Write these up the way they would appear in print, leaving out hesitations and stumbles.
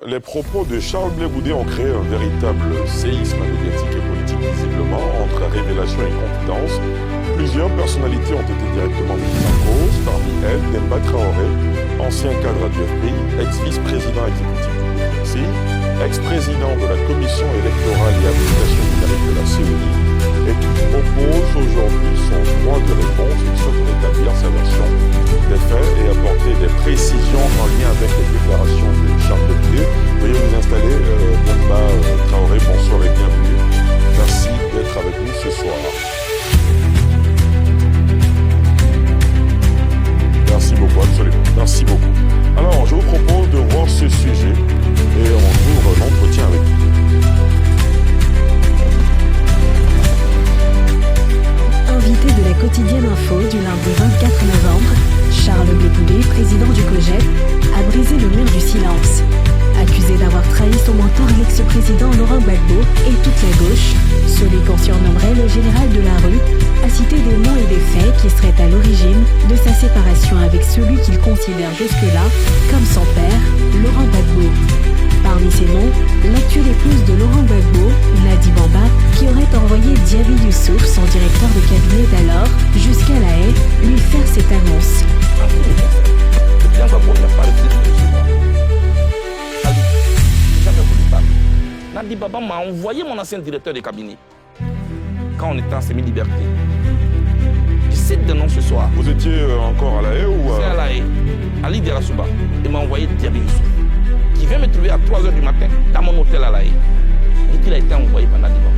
Les propos de Charles Blé Goudé ont créé un véritable séisme médiatique et politique visiblement entre révélation et confidence. Plusieurs personnalités ont été directement mises en cause, parmi elles Demba Traoré, ancien cadre du FPI, ex-vice-président exécutif du PNC, ex-président de la Commission électorale et application numérique de la CENI, et qui propose aujourd'hui son droit de réponse. Il souhaite rétablir sa version des faits et apporter des précisions en lien avec les déclarations de Charles Blé Goudé. Veuillez vous installer, Demba Traoré, bonsoir et bienvenue. Merci d'être avec nous ce soir. Merci beaucoup, absolument. Merci beaucoup. Alors, je vous propose de voir ce sujet et on ouvre l'entretien avec vous. Invité de la quotidienne info du lundi 24 novembre, Charles Blé Goudé, président du COJEP, a brisé le mur du silence. Accusé d'avoir trahi son mentor l'ex-président Laurent Gbagbo et toute la gauche, celui qu'on surnommerait le général de la rue a cité des noms et des faits qui seraient à l'origine de sa séparation avec celui qu'il considère jusque-là comme son père, Laurent Gbagbo. Parmi ces noms, l'actuelle épouse de Laurent Gbagbo, Nadi Bamba, qui aurait envoyé Diaby Youssouf, son directeur de cabinet d'alors, jusqu'à La Haye, lui faire cette annonce. Nadi Bamba m'a envoyé mon ancien directeur de cabinet quand on était en semi-liberté. Je cite des noms ce soir. Vous étiez encore à La Haye ou C'est à La Haye, à l'île d'Erasuba. Il m'a envoyé Diaby Youssouf, qui vient me trouver à 3h du matin dans mon hôtel à La Haye. Il dit qu'il a été envoyé par Nadi Bamba.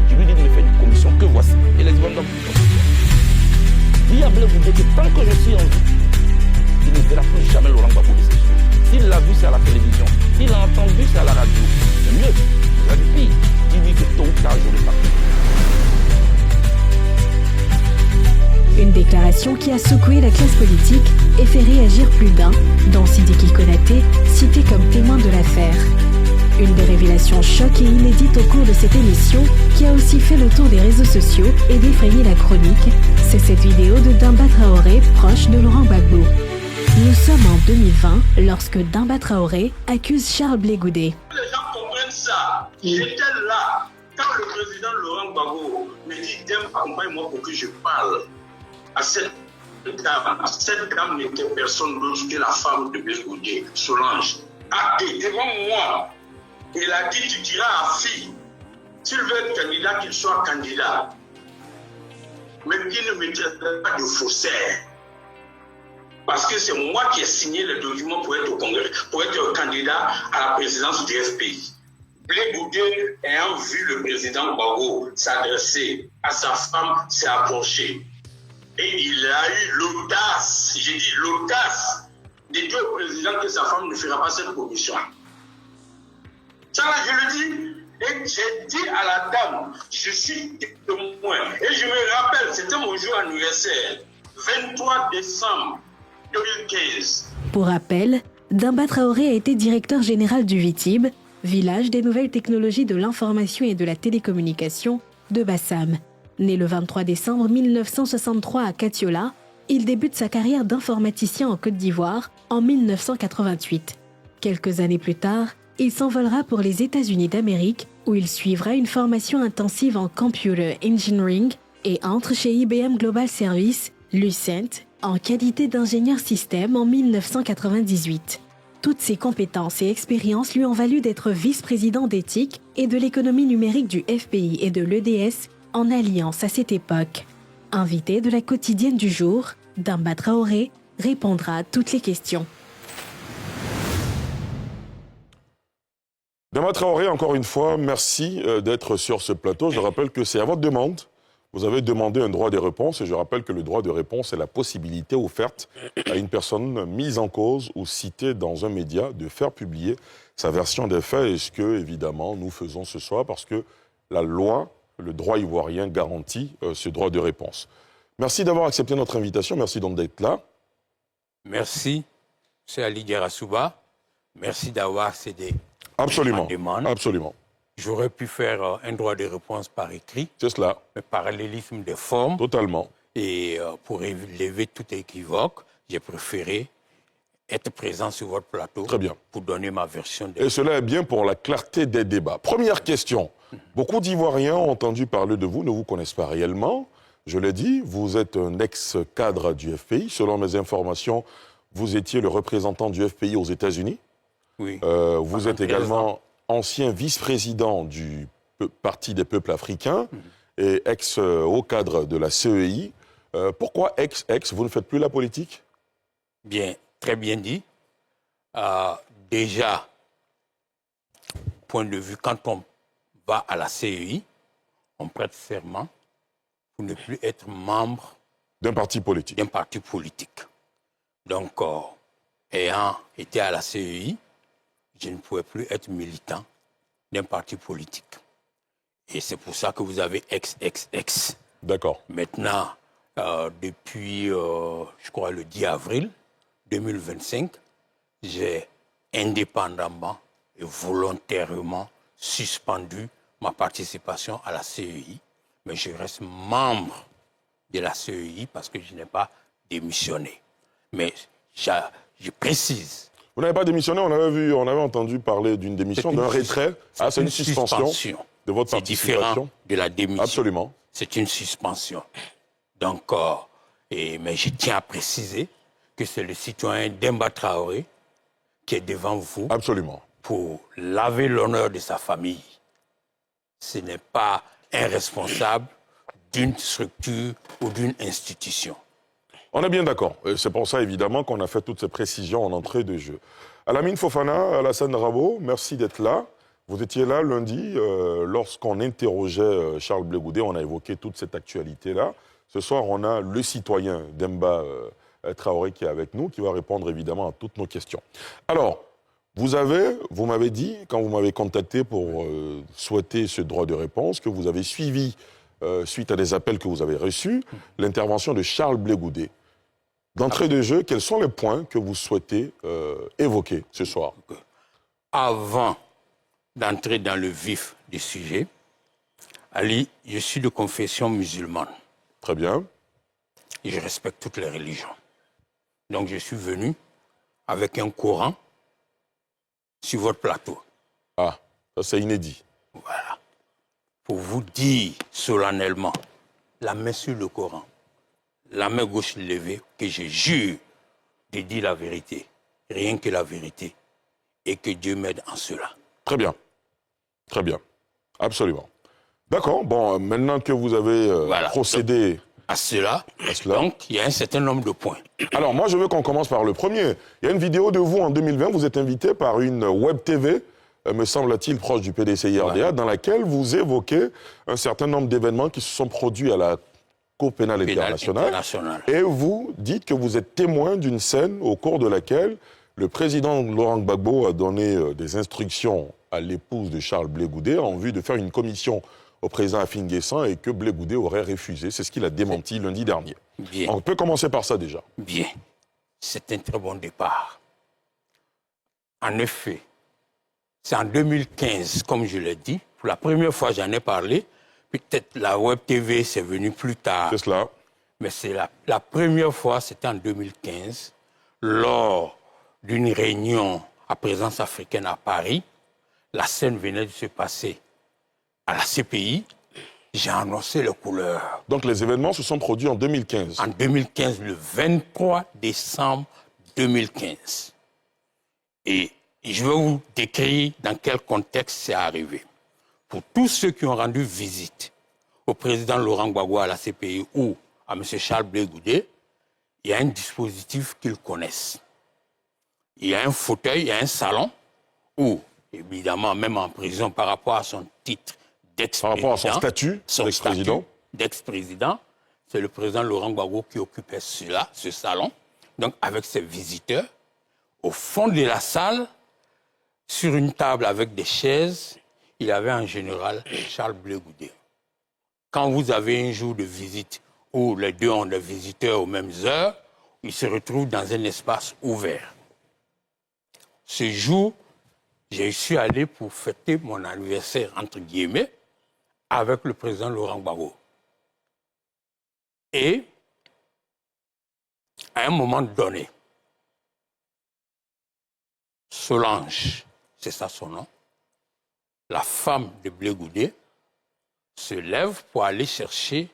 Je lui dis de me faire une commission que voici. Et les Ivoiriens doivent plus. Dis à Blé Goudé que tant que je suis en vie, il ne verra plus jamais Laurent Gbagbo de ses yeux. S'il l'a vu, c'est à la télévision. S'il l'a entendu, c'est à la radio. C'est mieux. C'est du pire. Dis-lui que tôt ou tard, je vais partir. Une déclaration qui a secoué la classe politique et fait réagir plus d'un, dont Sidiki Konaté, cité comme témoin de l'affaire. Une des révélations choc et inédite au cours de cette émission, qui a aussi fait le tour des réseaux sociaux et défrayé la chronique, c'est cette vidéo de Demba Traoré, proche de Laurent Gbagbo. Nous sommes en 2020 lorsque Demba Traoré accuse Charles Blé Goudé. Les gens comprennent ça. J'étais là quand le président Laurent Gbagbo me dit Demba, accompagne-moi pour que je parle à cette dame. Cette dame n'était personne d'autre que la femme de Blé Goudé, Solange. Et devant moi, il a dit tu diras à fille, s'il veut être candidat, qu'il soit candidat. Mais qu'il ne me traite pas de faussaire. Parce que c'est moi qui ai signé le document pour être au Congrès, pour être candidat à la présidence du FPI. Blé Goudé, ayant vu le président Gbagbo s'adresser à sa femme, s'est approché. Et il a eu l'audace, j'ai dit l'audace, de dire au président que sa femme ne fera pas cette commission. Ça là, je le dis. Et j'ai dit à la dame, je suis témoin. Et je me rappelle, c'était mon jour anniversaire, 23 décembre 2015. Pour rappel, Demba Traoré a été directeur général du VITIB, village des nouvelles technologies de l'information et de la télécommunication de Bassam. Né le 23 décembre 1963 à Katiola, il débute sa carrière d'informaticien en Côte d'Ivoire en 1988. Quelques années plus tard, il s'envolera pour les États-Unis d'Amérique où il suivra une formation intensive en Computer Engineering et entre chez IBM Global Service, Lucent, en qualité d'ingénieur système en 1998. Toutes ses compétences et expériences lui ont valu d'être vice-président d'éthique et de l'économie numérique du FPI et de l'EDS en alliance à cette époque. Invité de la quotidienne du jour, Demba Traoré répondra à toutes les questions. Demba Traoré, encore une fois, merci d'être sur ce plateau. Je rappelle que c'est à votre demande. Vous avez demandé un droit de réponse et je rappelle que le droit de réponse est la possibilité offerte à une personne mise en cause ou citée dans un média de faire publier sa version des faits. Et ce que, évidemment, nous faisons ce soir parce que la loi, le droit ivoirien garantit ce droit de réponse. Merci d'avoir accepté notre invitation. Merci donc d'être là. Merci, c'est Ali Diarasouba. Merci d'avoir cédé. Absolument. Absolument. J'aurais pu faire un droit de réponse par écrit. C'est cela. Le parallélisme des formes. Totalement. Et pour lever tout équivoque, j'ai préféré être présent sur votre plateau. Très bien. Pour donner ma version des Et cela est bien pour la clarté des débats. Première question. Beaucoup d'Ivoiriens ont entendu parler de vous, ne vous connaissent pas réellement. Je l'ai dit, vous êtes un ex-cadre du FPI. Selon mes informations, vous étiez le représentant du FPI aux États-Unis. Oui. Vous êtes également ancien vice-président du Parti des peuples africains et ex-haut cadre de la CEI. Pourquoi ex-ex, vous ne faites plus la politique? Bien, très bien dit. Déjà, point de vue, quand on va à la CEI, on prête serment pour ne plus être membre d'un parti politique. Donc, ayant été à la CEI, je ne pouvais plus être militant d'un parti politique. Et c'est pour ça que vous avez ex. D'accord. Maintenant, depuis, je crois, le 10 avril 2025, j'ai indépendamment et volontairement suspendu ma participation à la CEI. Mais je reste membre de la CEI parce que je n'ai pas démissionné. Mais je précise. Vous n'avez pas démissionné, on avait entendu parler d'une démission, d'un retrait. C'est une suspension de votre participation. C'est différent de la démission. Absolument. C'est une suspension. Donc, mais je tiens à préciser que c'est le citoyen Demba Traoré qui est devant vous. Absolument. Pour laver l'honneur de sa famille. Ce n'est pas un responsable d'une structure ou d'une institution. On est bien d'accord. C'est pour ça, évidemment, qu'on a fait toutes ces précisions en entrée de jeu. Alamine Fofana, Alassane Rabo, merci d'être là. Vous étiez là lundi, lorsqu'on interrogeait Charles Blé Goudé, on a évoqué toute cette actualité-là. Ce soir, on a le citoyen Demba Traoré qui est avec nous, qui va répondre évidemment à toutes nos questions. Alors, vous m'avez dit, quand vous m'avez contacté pour souhaiter ce droit de réponse, que vous avez suivi, suite à des appels que vous avez reçus, l'intervention de Charles Blé Goudé. D'entrée de jeu, quels sont les points que vous souhaitez évoquer ce soir? Avant d'entrer dans le vif du sujet, Ali, je suis de confession musulmane. Très bien. Et je respecte toutes les religions. Donc je suis venu avec un Coran sur votre plateau. Ah, ça c'est inédit. Voilà. Pour vous dire solennellement, la main sur le Coran, la main gauche levée, que je jure de dire la vérité, rien que la vérité, et que Dieu m'aide en cela. Très bien. Très bien. Absolument. D'accord. Bon, maintenant que vous avez procédé à cela, donc il y a un certain nombre de points. Alors moi, je veux qu'on commence par le premier. Il y a une vidéo de vous en 2020, vous êtes invité par une web TV, me semble-t-il, proche du PDCI-RDA, dans laquelle vous évoquez un certain nombre d'événements qui se sont produits à la Cour pénale internationale. Et vous dites que vous êtes témoin d'une scène au cours de laquelle le président Laurent Gbagbo a donné des instructions à l'épouse de Charles Blé Goudé en vue de faire une commission au président Afin Guessan et que Blé Goudé aurait refusé. C'est ce qu'il a démenti lundi dernier. Bien. On peut commencer par ça déjà. Bien. C'est un très bon départ. En effet, c'est en 2015, comme je l'ai dit. Pour la première fois, j'en ai parlé. Peut-être la Web TV, c'est venu plus tard. C'est cela. Mais c'est la première fois, c'était en 2015, lors d'une réunion à présence africaine à Paris. La scène venait de se passer à la CPI. J'ai annoncé les couleurs. Donc les événements se sont produits en 2015. En 2015, le 23 décembre 2015. Et je vais vous décrire dans quel contexte c'est arrivé. Pour tous ceux qui ont rendu visite au président Laurent Gbagbo à la CPI ou à M. Charles Blé Goudé, il y a un dispositif qu'ils connaissent. Il y a un fauteuil, il y a un salon où, évidemment, même en prison, par rapport à son titre d'ex-président, par rapport à son statut d'ex-président, c'est le président Laurent Gbagbo qui occupait ce salon, donc avec ses visiteurs. Au fond de la salle, sur une table avec des chaises, il y avait en général Charles Blé Goudé. Quand vous avez un jour de visite où les deux ont des visiteurs aux mêmes heures, ils se retrouvent dans un espace ouvert. Ce jour, j'ai suis allé pour fêter mon anniversaire, entre guillemets, avec le président Laurent Gbagbo. Et, à un moment donné, Solange, c'est ça son nom, la femme de Blé Goudé, se lève pour aller chercher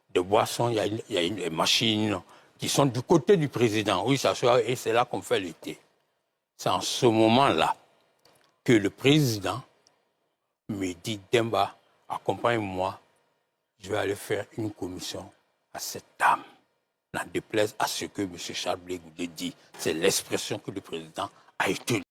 des boissons. Il y a une machine qui sont du côté du président. Oui, s'assoit et c'est là qu'on fait le thé. C'est en ce moment-là que le président me dit, Demba, accompagne-moi, je vais aller faire une commission à cette dame. N'en déplaise à ce que M. Charles Blé Goudé dit. C'est l'expression que le président a utilisée.